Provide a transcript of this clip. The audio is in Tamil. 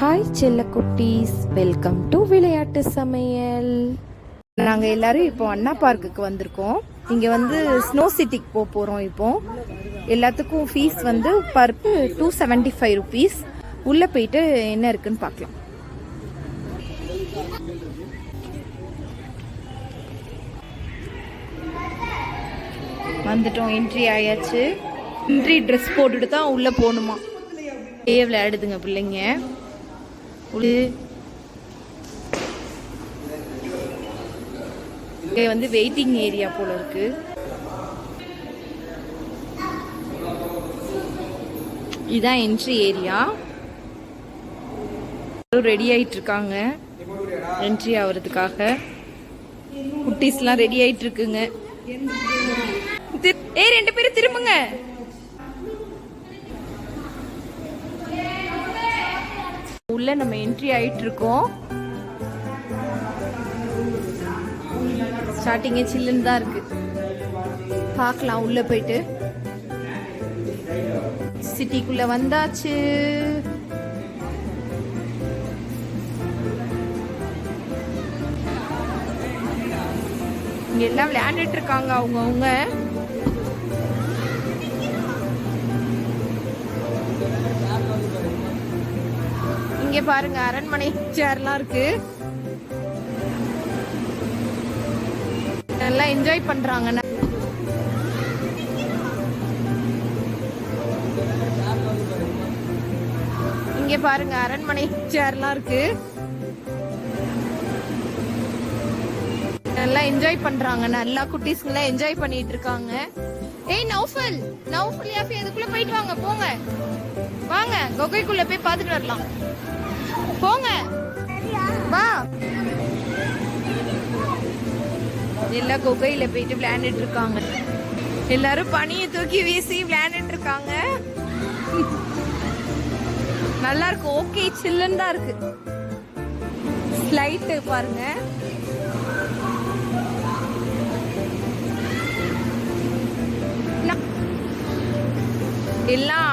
ஹாய் செல்ல குட்டீஸ், வெல்கம் டு விளையாட்டு சமையல். நாங்கள் எல்லாரும் இப்போ அண்ணா பார்க்குக்கு வந்திருக்கோம். இங்கே வந்து ஸ்னோ சிட்டிக்கு போக போகிறோம். இப்போ எல்லாத்துக்கும் ஃபீஸ் வந்து பர் 275 ருபீஸ். உள்ளே போயிட்டு என்ன இருக்குன்னு பார்க்கலாம். வந்துட்டோம், என்ட்ரி ஆயாச்சு. என்ட்ரி ட்ரெஸ் போட்டுட்டு தான் உள்ளே போகணுமா. விளையாடுதுங்க பிள்ளைங்க. வந்து வெயிட்டிங் ஏரியா போல இருக்கு. இதான் என்ட்ரி ஏரியா. ரெடி ஆயிட்டு இருக்காங்க என்ட்ரி ஆகிறதுக்காக. குட்டீஸ்லாம் ரெடி ஆயிட்டு இருக்குங்க. ரெண்டு பேரும் திரும்புங்க. உள்ள நம்ம என்ட்ரி ஆயிட்டு இருக்கோம். ஸ்டார்டிங்கே சில்லுன்னு தான் இருக்கு. பார்க்கலாம் உள்ள போயிட்டு. சிட்டிக்குள்ள வந்தாச்சு. இங்க எல்லாம் விளையாண்டுட்டு இருக்காங்க அவங்க. இங்க பாருங்க, அரண்மனை சேர்லாம் இருக்கு. நல்லா என்ஜாய் பண்றாங்க. இங்க பாருங்க, அரண்மனை சேர்லாம் இருக்கு. நல்லா என்ஜாய் பண்றாங்க. நல்லா குட்டீஸ்ங்களா என்ஜாய் பண்ணிட்டு இருக்காங்க. ஏய் நௌஃபல் யாஃபி, அதுக்குள்ள போயிட்டு வாங்க. போங்க வாங்க, குகைக்குள்ள போய் பார்த்துட்டு வரலாம். போங்க வா. எல்லாம் குகையில போயிட்டு விளையாண்டுட்டு இருக்காங்க. எல்லாரும் பனியை தூக்கி வீசி விளையாண்டுட்டு இருக்காங்க. நல்லா இருக்கு. ஓகே, சில்லுன்னு தான் இருக்கு. ஸ்லைட் பாருங்க. எல்லாம்